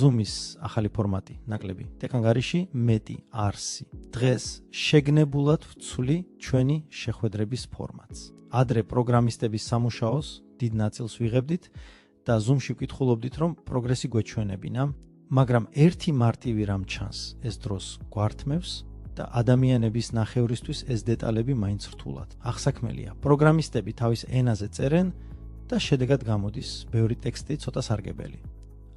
Zoom-ის ახალი ფორმატი, ნაკლები. ტექანგარიში მეტი არსი. დღეს შეგნებულად ვცვლი ჩვენი შეხვედრების ფორმატს. ადრე პროგრამისტების სამუშაოს დიდ ნაწილს ვიღებდით და Zoom-ში ვკითხულობდით, რომ პროგრესი გვეჩვენებინა, მაგრამ ერთი მარტივი რამ ჩანს, ეს დროს გვართმევს და ადამიანების ნახევრისთვის ეს დეტალები მაინც რთულად. აღსაქმელია, პროგრამისტები თავის ენაზე წერენ და შედეგად გამოდის ბევრი ტექსტი ცოტა სარგებელი.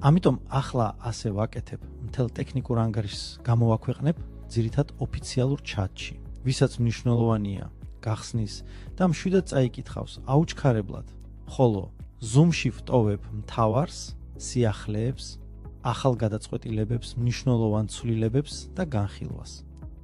ამიტომ ახლა ასე ვაკეთებ, მთელ ტექნიკურ ანგარიშს გამოვაქვეყნებ ძირითად ოფიციალურ ჩატში, ვისაც მნიშვნელოვანია გახსნის და მშვიდად წაიკითხავს აუჩქარებლად, ხოლო Zoom-ში ვტოვებ მთავარს, სიახლეებს, ახალგადაწყვეტილებებს, მნიშვნელოვან ცვლილებებს და განხილვას.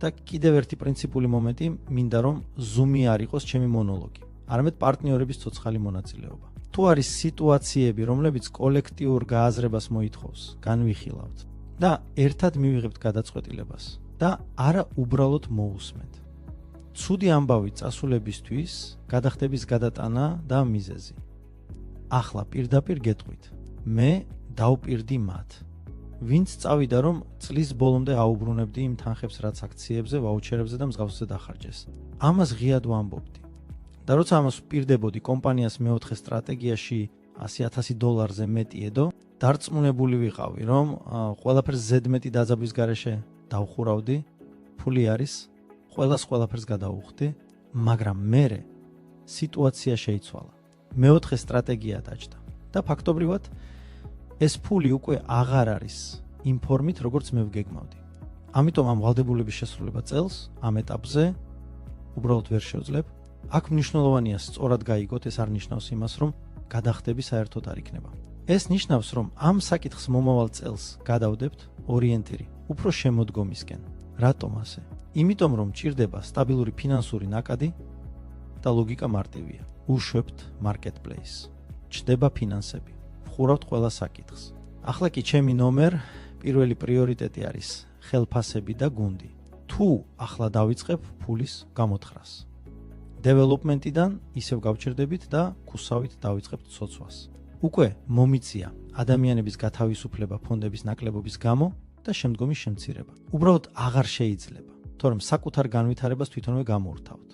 და კიდევ ერთი პრინციპული მომენტი მინდა რომ Zoom-ი არ იყოს ჩემი მონოლოგი, არამედ პარტნიორების ცოცხალი მონაწილეობა. თუ არის სიტუაციები, რომლებიც კოლექტიურ გააზრებას მოითხოვს, განვიხილავთ და ერთად მივიღებთ გადაწყვეტილებას და არა უბრალოდ მოусმენთ. ცუდი ამბავი წასულებისთვის გადახდების გადატანა და მიზეზი. ახლა პირდაპირ გეტყვით. მე დავპირდი მათ. ვინც წავიდა რომ წლის ბოლომდე აუბრუნებდი იმ თანხებს, რაც აქციებზე, ვაუჩერებზე და მსგავსზე დახარჯეს. ამას ღიად ვამბობდი. და როცა ამას ვპირდებოდი კომპანიას მეოთხე სტრატეგიაში $100,000-ზე მეტი ედო, დარწმუნებული ვიყავი, რომ ყველაფერს ზედმეტი დაძაბვის გარეშე დავხურავდი, ფული არის, ყველაფერს გადავუხდი, მაგრამ მერე სიტუაცია შეიცვალა. მეოთხე სტრატეგია დაჯდა და ფაქტობრივად ეს ფული უკვე აღარ არის იმ ფორმით, როგორც მე ვგეგმავდი. ამიტომ ამ ვალდებულების შესრულება წელს ამ ეტაპზე უბრალოდ ვერ შევძლებ. აქ მნიშვნელოვანია სწორად გაიგოთ, ეს არ ნიშნავს იმას, რომ გადახდები საერთოდ არ იქნება. ეს ნიშნავს, რომ ამ საკითხს მომავალ წელს გადავდებთ ორიენტირი, უფრო შემოდგომისკენ. რატომ ასე? იმიტომ რომ ჭირდება სტაბილური ფინანსური ნაკადი და ლოგიკა მარტივია. უშვებთ marketplace. ჩდება ფინანსები. ვხურავთ ყველა საკითხს. ახლა კი ჩემი ნომერ პირველი პრიორიტეტი არის ხელფასები და გუნდი. თუ ახლა დავიწყებ ფულის გამოთხრას. დეველოპმენტიდან ისევ გავჩერდებით და ქუსავით დავიწყებთ ცოცვას. უკვე მომიწია ადამიანების გათავისუფლება ფონდების ნაკლებობის გამო და შემდგომი შემცირება. უბრალოდ აღარ შეიძლება, თორემ საკუთარ განვითარებას თვითონვე გამორთავთ.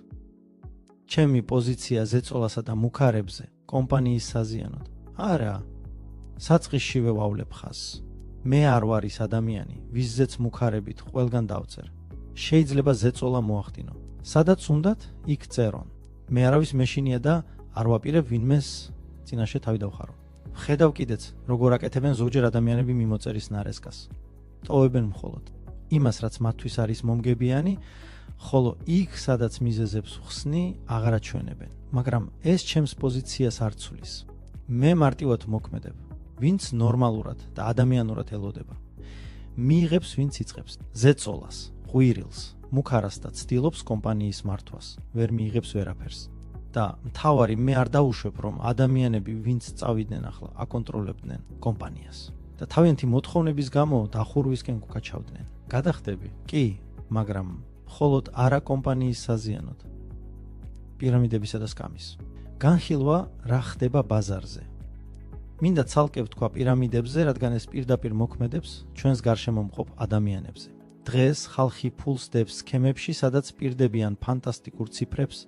ჩემი პოზიცია ზეწოლასა და მუქარებზე კომპანიის საზიანოდ. არა, საწყისშივე ვავლებ ხაზს. მე არ ვარ ის ადამიანი, ვისზეც მუქარებით ყველგან დავწერ. შეიძლება ზეწოლა მოახდინო. სადაც უნდათ, იქ წერონ. მე არავის მეშინია და არ ვაპირებ ვინმეს წინაშე თავი დავხარო. ხედავ კიდეც, როგორ აკეთებენ ზოგჯერ ადამიანები მიმოწერის ნარესკას. ტოვებენ მხოლოდ იმას, რაც მათთვის არის მომგებიანი, ხოლო იქ, სადაც მიზეზებს ვხსნი, აღარ აჩვენებენ. მაგრამ ეს ჩემს პოზიციას არ ცვლის. მე მარტივად მოქმედებ, ვინც ნორმალურად და ადამიანურად ელოდება. მიიღებს, ვინც იწყებს ზეწოლას, ღვირილს, მუქარას და ცდილობს კომპანიის მართვას, ვერ მიიღებს ვერაფერს. და მთავარი მე არ დაუშვებ, რომ ადამიანები, ვინც წავიდნენ ახლა, აკონტროლებდნენ კომპანიას და თავიანთი მოთხოვნების გამო დახურვისკენ გუკაჩავდნენ. გადახდები? კი, მაგრამ მხოლოდ არა კომპანიის საზიანოდ. პირამიდებისა და სკამის. განხილვა რა ხდება ბაზარზე. მინდა ცალკე ვთქვა პირამიდებზე, რადგან ეს პირდაპირ მოქმედებს ჩვენს გარშემო მყოფ ადამიანებზე. დღეს ხალხი ფულს დებს სქემებში, სადაც პირდებიან ფანტასტიკურ ციფრებს,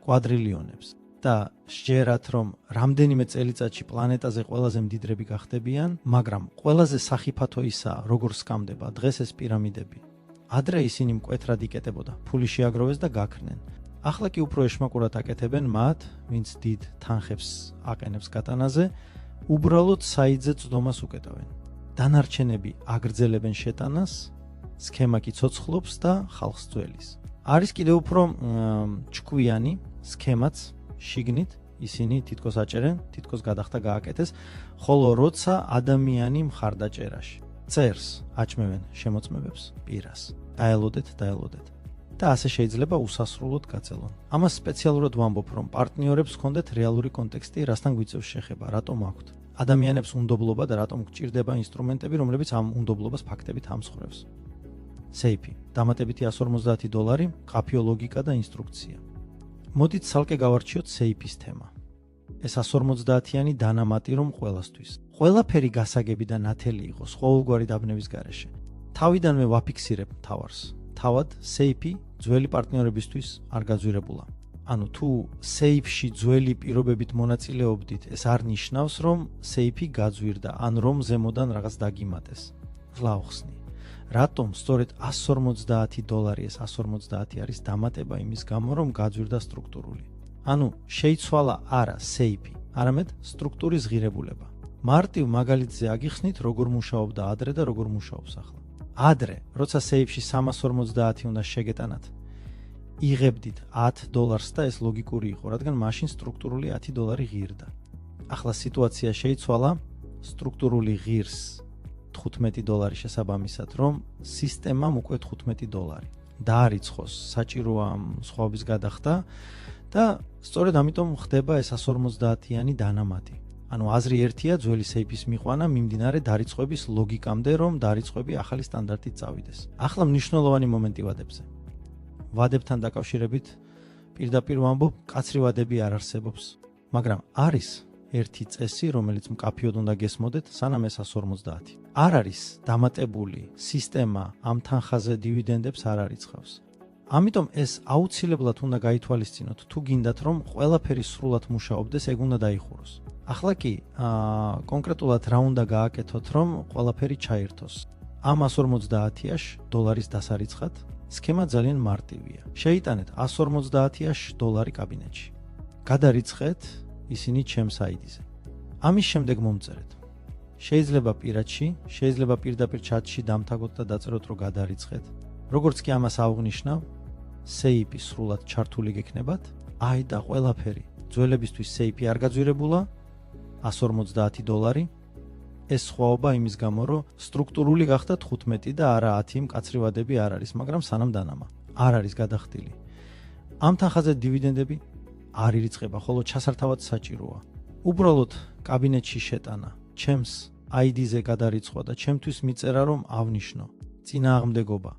კვადრილიონებს და შეერათ, რომ რამდენიმე წელიწადში პლანეტაზე ყველაზე მდიდრები გახდებიან, მაგრამ ყველაზე სახიფათო ისაა, როგორ სკამდება დღეს ეს პირამიდები. ადრე ისინი მკვეთრად იკეტებოდა, ფული შეაგროვეს და გაქრნენ. ახლა კი უფრო ეშმაკურად აკეთებენ მათ, ვინც დიდ თანხებს აყენებს გატანაზე, უბრალოდ საიდზე წვდომას უკეტავენ. დანარჩენები აგრძელებენ შეტანას, სქემა კი ცოცხლობს და ხალხს ძველის. არის კიდევ უფრო ჭკვიანი სქემაც შიგნით, ისინი თითქოს აჭერენ, თითქოს გადახდა გააკეთეს, ხოლო როცა ადამიანი მხარდაჭერაში წერს, აჭმევენ შემოწმებებს პირას. დაელოდეთ. და ასე შეიძლება უსასრულოდ გაწელონ. ამას სპეციალურად ვამბობ, რომ პარტნიორებს ჰქონდეთ რეალური კონტექსტი, რასთან გვიწევს შეხება, რატომ აქვთ. ადამიანებს უნდობლობა და რატომ გჭირდება ინსტრუმენტები, რომლებიც ამ უნდობლობას ფაქტებით ამსხვრევს. სეიფი, დამატებითი $150, ყაფიო ლოგიკა და ინსტრუქცია. მოდით ცალკე გავარჩიოთ სეიფის თემა. ეს 150-იანი დანამატი რომ ყველასთვის. ყველაფერი გასაგები და ნათელი იყოს ყოველგვარი დაბნევის გარეშე. თავიდანვე ვაფიქსირებ თავს. თავად სეიფი ძველი პარტნიორებისთვის არ გაძვირებულა. ანუ თუ სეიფში ძველი პირობებით მონაწილეობდით, ეს არ ნიშნავს, რომ სეიფი გაძვირდა, ან რომ ზემოდან რაღაც დაგიმატეს. ვლავხსნი. რატომ სწორედ $150 ეს 150 არის დამატება იმის გამო, რომ გაძვირდა სტრუქტურული. ანუ შეიცვალა არა სეიფი, არამედ სტრუქტურის ღირებულება. მარტივ მაგალითზე აგიხსნით, როგორ მუშაობდა ადრე და როგორ მუშაობს ახლა. ადრე, როცა სეიფში 350 უნდა შეგეტანათ, იღებდით $10 და ეს ლოგიკური იყო, რადგან მაშინ სტრუქტურული $10 ღირდა. ახლა სიტუაცია შეიცვალა, სტრუქტურული ღირს $15 შესაბამისად, რომ სისტემამ უკვე $15 დაარიცხოს, საჭიროა სხვაობის გადახდა და სწორედ ამიტომ ხდება ეს 150-იანი დანამატი. ანუ აზრი ერთია ძველი სეიფის მიყვანა მიმდინარე დარიცხვების ლოგიკამდე, რომ დარიცხვები ახალი სტანდარტით წავიდეს. ახლა მნიშვნელოვანი მომენტი ვადებზე. ვადებთან დაკავშირებით პირდაპირ ვამბობ, კაცრი ვადები არ არსებობს, მაგრამ არის ერთი წესი, რომელიც მკაფიოდ უნდა გესმოდეთ, სანამ ეს 150. არ არის დამატებული სისტემა ამ თანხაზე დივიდენდებს არ არიცხავს. ამიტომ ეს აუცილებლად უნდა გაითვალისწინოთ, თუ გინდათ, რომ ყველაფერი სრულად მუშაობდეს, ეგ უნდა დაიხუროს. ახლა კი კონკრეტულად რა უნდა გააკეთოთ, რომ ყველაფერი ჩაერთოს. ამ 150-აში დოლარის დასარიცხად სქემა ძალიან მარტივია. შეიტანეთ $150 კაბინეტში. გადარიცხეთ ისინი ჩემს ID-ზე. ამის შემდეგ მომწერეთ. შეიძლება პირადში, შეიძლება პირდაპირ ჩატში დამთაგოთ და დაწეროთ, რომ გადარიცხეთ. როგორც კი ამას აღვნიშნავ, სეიფი სრულად ჩართული გექნებათ. აი და ყველაფერი. ძველებისთვის სეიფი არ გაძვირებულა, $150. ეს სხვაობა იმის გამო, რომ სტრუქტურული გახდა 15 და არა 10 მკაცრი ვადები არ არის, მაგრამ სანამ დანამა არ არის გადახდილი. ამ თანხაზე დივიდენდები არ ირიცხება, ხოლო ჩასართავად საჭიროა. უბრალოდ კაბინეტში შეტანა, ჩემს ID-ზე გადარიცხვა და ჩემთვის მიწერა, რომ ავნიშნო წინააღმდეგობა,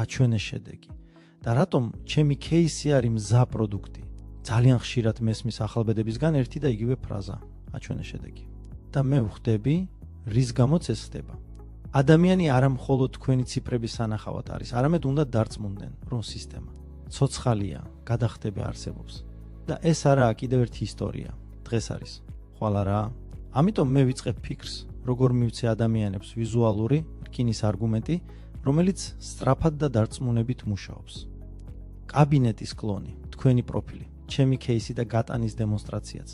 აჩვენე შედეგი. და რატომ ჩემი кейსი არის მზა პროდუქტი? ძალიან ხშირად მესმის ახალბედებისგან ერთი და იგივე ფრაზა, აჩვენე შედეგი. და მე ვხვდები, რის გამოც ეს ხდება. ადამიანი არა მხოლოდ თქვენი ციფრების სანახავად არის, არამედ უნდა დარწმუნდნენ, რომ სისტემა ცოცხალია, გადახდება არსებობს. და ეს არაა კიდევ ერთი ისტორია. დღეს არის. ხვალ არა. ამიტომ მე ვიწყებ ფიქრს, როგორ მივცე ადამიანებს ვიზუალური რკინის არგუმენტი, რომელიც სწრაფად და დარწმუნებით მუშაობს. კაბინეტის კლონი, თქვენი პროფილი, ჩემი кейსი და გატანის დემონსტრაციაც.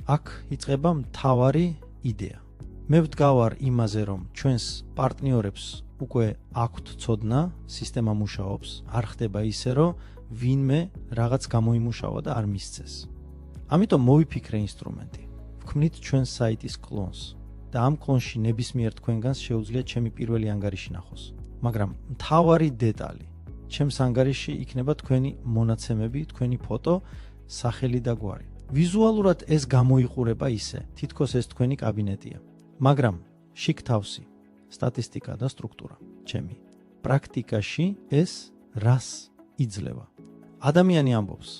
აქ იწყება მთავარი იდეა. მე ვდგავარ იმაზე, რომ ჩვენს პარტნიორებს უკვე აქვთ ცოდნა, სისტემა მუშაობს, არ ხდება ისე, რომ ვინმე რაღაც გამოიმუშავა და არ მისცეს. ამიტომ მოვიფიქრე ინსტრუმენტი. ვქმნით ჩვენს საიტის კლონს და ამ კლონში ნებისმიერ თქვენგანს შეუძლია ჩემი პირველი ანგარიში ნახოს. მაგრამ მთავარი დეტალი, ჩემს ანგარიში იქნება თქვენი მონაცემები, თქვენი ფოტო, სახელი და გვარი. ვიზუალურად ეს გამოიყურება ისე, თითქოს ეს თქვენი კაბინეტია. მაგრამ შიგ თავსი, სტატისტიკა და სტრუქტურა, ჩემი. პრაქტიკაში ეს რას იძლევა? ადამიანი ამბობს,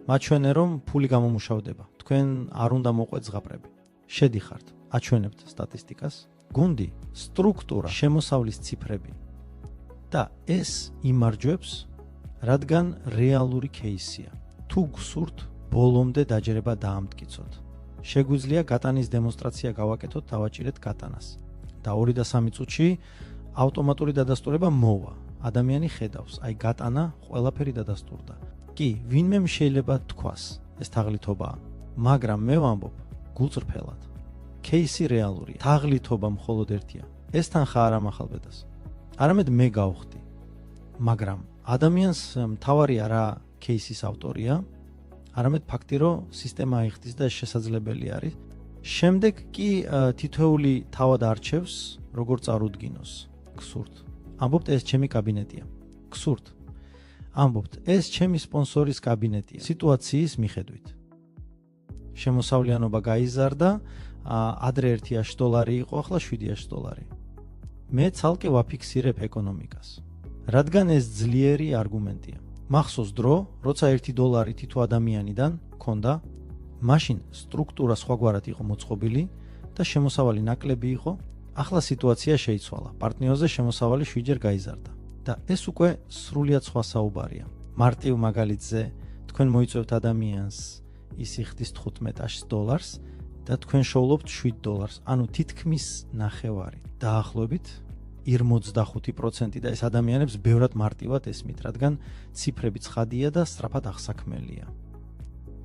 მაჩვენე რომ ფული გამომუშავდება, თქვენ არ უნდა მოყვეთ ზღაპრები. შედიხართ, აჩვენებთ სტატისტიკას, გუნდი, სტრუქტურა, შემოსავლის ციფრები. და ეს იმარჯვებს, რადგან რეალური кейსია. თუ გსურთ, ბოლომდე დაჯერება დაამტკიცოთ. შეგვიძლია გატანის დემონსტრაცია გავაკეთოთ, დავაჭირეთ გატანას. და 2 და 3 წუთში ავტომატური დადასტურება მოვა. ადამიანი ხედავს, აი გატანა ყველაფერი დადასტურდა. კი, ვინმე შეიძლება თქვას, ეს თაღლითობაა, მაგრამ მე ვამბობ გულწრფელად. кейსი რეალურია. თაღლითობა მხოლოდ ერთია. ეს თანხა არ ამახალბედას. არამედ მე გავხდი. მაგრამ ადამიანს მთავარი არა кейსის ავტორია, არამედ ფაქტი, რომ სისტემა აიხდის და ეს შესაძლებელი არის. შემდეგ კი თითოეული თავად არჩევს, როგორ წარუდგინოს. გსურთ. ამბობთ, ეს ჩემი კაბინეტია. გსურთ. ამბობთ, ეს ჩემი სპონსორის კაბინეტია. სიტუაციის მიხედვით. შემოსავლიანობა გაიზარდა, ადრე $1 იყო, ახლა $7. მე ცალკე ვაფიქსირებ ეკონომიკას. რადგან ეს ძლიერი არგუმენტია. მახსოვს დრო, როცა $1 თითო ადამიანიდან ქონდა მაშინ სტრუქტურა სხვაგვარად იყო მოწყობილი და შემოსავალი ნაკლები იყო. ახლა სიტუაცია შეიცვალა. პარტნიორზე შემოსავალი 7-ჯერ გაიზარდა და ეს უკვე სრულიად სხვა საუბარია. მარტივ მაგალითზე თქვენ მოიწვევთ ადამიანს, ის იხდის $15 და თქვენ შოულობთ $7, ანუ თითქმის ნახევარი. დაახლოებით 45% და ეს ადამიანებს ბევრად მარტივად ესმით, რადგან ციფრები ცხადია და სწრაფად აღსაქმელია.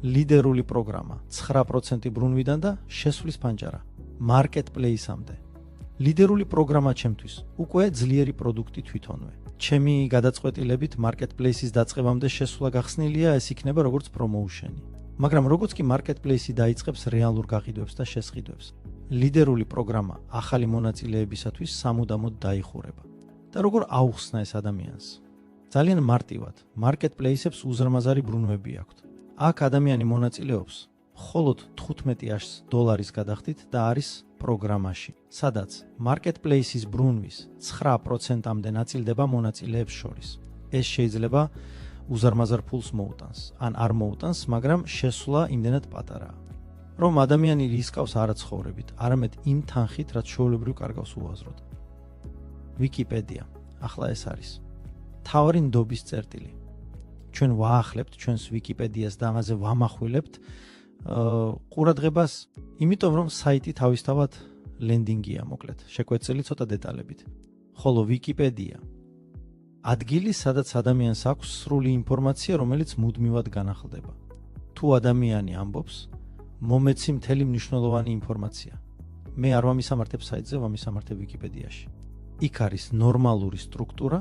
ლიდერული პროგრამა 9% ბრუნვიდან და შესვლის ფანჯარა marketplace-ამდე. ლიდერული პროგრამა ჩემთვის უკვე ძლიერი პროდუქტი თვითონვე. ჩემი გადაწყვეტილებით marketplace-ის დაწყებამდე შესვლა გახსნილია, ეს იქნება როგორც promotion-ი. მაგრამ როგორც კი marketplace-ი დაიწყებს რეალურ გაყიდვებს და შესყიდვებს, ლიდერული პროგრამა ახალი მონაწილეებისათვის სამუდამოდ დაიხურება. და როგორ აუხსნა ეს ადამიანს? ძალიან მარტივად, marketplace-ებს უზარმაზარი ბრუნვები აქვთ. აქ ადამიანი მონაწილეობს მხოლოდ $15 გადახდით და არის პროგრამაში, სადაც marketplace-ის ბრუნვის 9%-ამდე ნაწილდება მონაწილეებს შორის. ეს შეიძლება უზარმაზარ ფულს მოუტანს, ან არ მოუტანს, მაგრამ შესვლა იმდენად პატარაა, რომ ადამიანი რისკავს არა ცხოვრებით, არამედ იმ თანხით, რაც ჩვეულებრივ კარგავს უაზროდ. ვიკიპედია, ახლა ეს არის მთავარი ნდობის წერტილი. ჩვენ ვაახლებთ ჩვენს ვიკიპედიას და ამაზე ვამახვილებთ ყურადღებას, იმიტომ რომ საიტი თავისთავად ლენდინგია, მოკლედ, შეკვეცილი ცოტა დეტალებით. ხოლო ვიკიპედია ადგილი, სადაც ადამიანს აქვს სრული ინფორმაცია, რომელიც მუდმივად განახლდება. თუ ადამიანი ამბობს, მომეცი მთელი მნიშვნელოვანი ინფორმაცია. მე არ ვამისამართებ საიტზე, ვამისამართებ ვიკიპედიაში. იქ არის ნორმალური სტრუქტურა,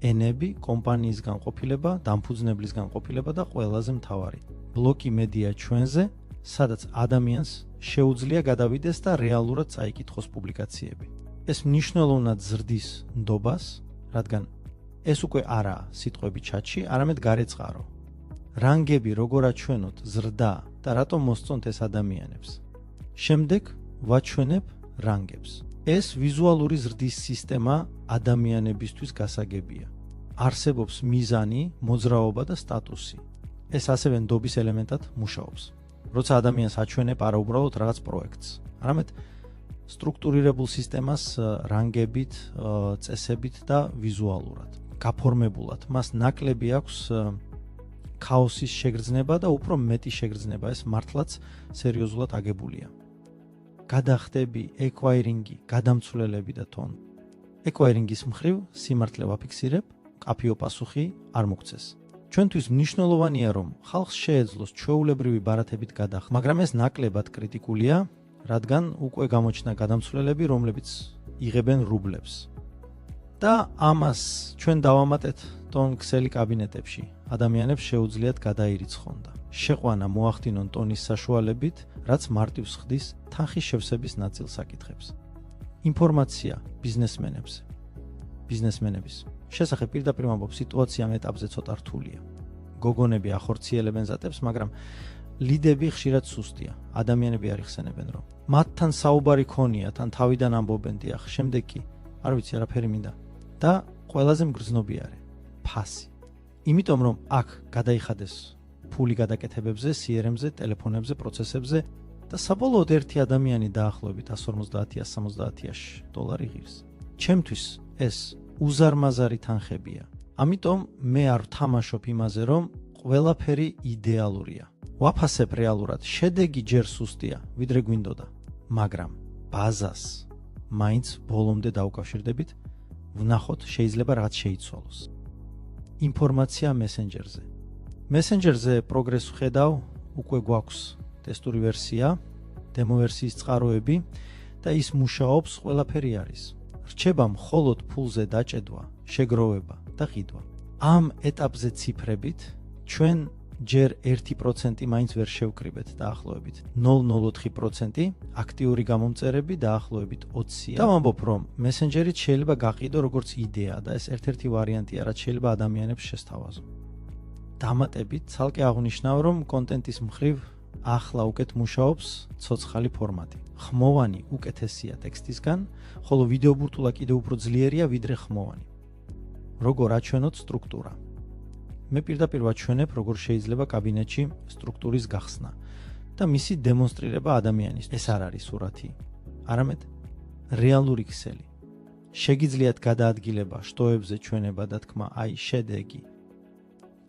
ენები, კომპანიის განყოფილება, დამფუძნებლის განყოფილება და ყველაზე მთავარი, ბლოკი მედია ჩვენზე, სადაც ადამიანს შეუძლია გადავიდეს და რეალურად წაიკითხოს პუბლიკაციები. ეს მნიშვნელოვნად ზრდის ნდობას, რადგან ეს უკვე არაა სიტყვები ჩატში, არამედ გარეწყარო. რანგები როგორ აჩვენოთ ზრდა და რატომ მოსწონთ ეს ადამიანებს. შემდეგ ვაჩვენებ რანგებს. ეს ვიზუალური ზრდის სისტემა ადამიანებისთვის გასაგებია. არსებობს მიზანი, მოძრაობა და სტატუსი. ეს ასევე ნდობის ელემენტად მუშაობს. როცა ადამიანს აჩვენებ არა უბრალოდ რაღაც პროექტს, არამედ სტრუქტურირებულ სისტემას რანგებით, წესებით და ვიზუალურად, გაფორმებულად. მას ნაკლები აქვს ქაოსის შეგრძნება და უფრო მეტი შეგრძნება, ეს მართლაც სერიოზულად აგებულია. გადახდები, ეკვაირინგი, გადამცვლელები და თონ. ეკვაირინგის მხრივ სიმართლე ვაფიქსირებ, კაფეო პასუხი არ მოგცეს. ჩვენთვის მნიშვნელოვანია, რომ ხალხს შეეძლოს ჩვეულებრივი ბარათებით გადახდა, მაგრამ ეს ნაკლებად კრიტიკულია, რადგან უკვე გამოჩნდა გადამცვლელები, რომლებიც იღებენ რუბლებს. და ამას ჩვენ დავამატეთ ტონ ქსელი კაბინეტებში. ადამიანებს შეუძლიათ გადაირიცხონ და შეყვანა მოახდინონ ტონის საშუალებით, რაც მარტივს ხდის თანხის შევსების ნაწილს აკითხებს. ინფორმაცია ბიზნესმენების შესახებ პირდაპირ ვამბობ, სიტუაცია ამ ეტაპზე ცოტა რთულია. გოგონები ახორციელებენ ზატებს, მაგრამ ლიდები ხშირად სუსტია. ადამიანები არ იხსენებენ, რომ მათთან საუბარი ქონიათ, ან თავიდან ამბობენ, დიახ, შემდეგ კი არ ვიცი, არაფერი მინდა. და ყველაზე მგრძნობი არის ფასი. იმიტომ რომ აქ გადაიხადეს ფული გადაკეთებებზე, CRM-ზე, ტელეფონებზე, პროცესებზე და საბოლოოდ ერთი ადამიანი დაახლოებით $150,000-170,000 იღებს. ჩემთვის ეს უზარმაზარი თანხებია. ამიტომ მე არ ვთამაშობ იმაზე, რომ ყველაფერი იდეალურია. ვაფასებ რეალურად, შედეგი ჯერ სუსტია, ვიდრე გვინდოდა, მაგრამ ბაზას მაინც ბოლომდე დავკავშირდებით, ვნახოთ შეიძლება რაც შეიცვალოს. ინფორმაცია მესენჯერზე. მესენჯერზე პროგრესს ვხედავ, უკვე გვაქვს ტესტური ვერსია, დემო ვერსიის წყაროები და ის მუშაობს, ყველაფერი არის. რჩება მხოლოდ ფულზე დაჭედვა, შეგროვება და ყიდვა. ამ ეტაპზე ციფრებით ჩვენ ჯერ 1% მაინც ვერ შევკრიბეთ დაახლოებით 0.04% აქტიური გამომწერები დაახლოებით 20-ია. და ვამბობ, რომ მესენჯერით შეიძლება გაყიდო როგორც იდეა და ეს ერთ-ერთი ვარიანტია, რაც შეიძლება ადამიანებს შესთავაზო. დამატებით ცალკე აღნიშნავ, რომ კონტენტის მხრივ ახლა უკეთ მუშაობს ცოცხალი ფორმატი. ხმოვანი უკეთესია ტექსტისგან, ხოლო ვიდეო ბურთულა კიდევ უფრო ძლიერია ვიდრე ხმოვანი. როგორ აჩვენოთ სტრუქტურა? მე პირდაპირ ვაჩვენებ, როგორ შეიძლება კაბინეტში სტრუქტურის გახსნა. და მისი დემონსტრირება ადამიანის. ეს არ არის სურათი, არამედ რეალური ქსელი. შეგიძლიათ გადაადგილება შტოებზე ჩვენება და თქმა აი შედეგი.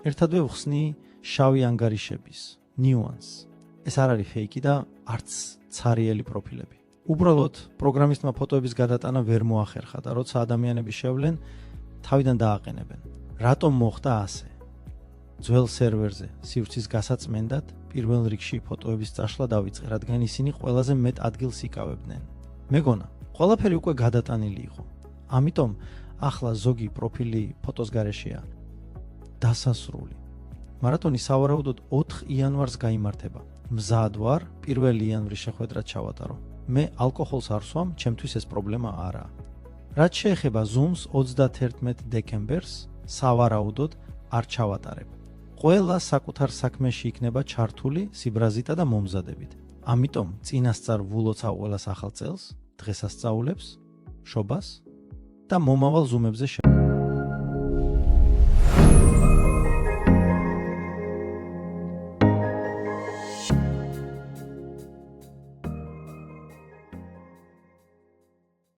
ერთადვე ვხსნი შავი ანგარიშების ნიუანს. ეს არ არის ფეიკი და არც ცარიელი პროფილები. უბრალოდ პროგრამისტმა ფოტოების გადატანა ვერ მოახერხა და როცა ადამიანები შევლენ, თავიდან დააყენებენ. რატომ მოხდა ასე? ძველ სერვერზე სივრცის გასაწმენდად პირველ რიგში ფოტოების წაშლა დავიწყე, რადგან ისინი ყველაზე მეტ ადგილს იკავებდნენ. მეგონა, ყველაფერი უკვე გადატანილი იყო. ამიტომ ახლა ზოგი პროფილი ფოტოს გარეშეა დასასრული. მარათონი სავარაუდოდ 4 იანვარს გაიმართება. მზად ვარ 1 იანვრის შეხვედრად ჩავატარო. მე ალკოჰოლს არ ვსვამ, ჩემთვის ეს პრობლემა არაა. რაც შეეხება Zoom-ს 31 დეკემბერს სავარაუდოდ არ ჩავატარებ. ყველა საკუთარ საქმეში იქნება ჩართული სიბრაზითა და მომზადებით. ამიტომ წინასწარ ვულოცავ ყველას ახალ წელს, დღესასწაულებს, შობას და მომავალ Zoom-ებზე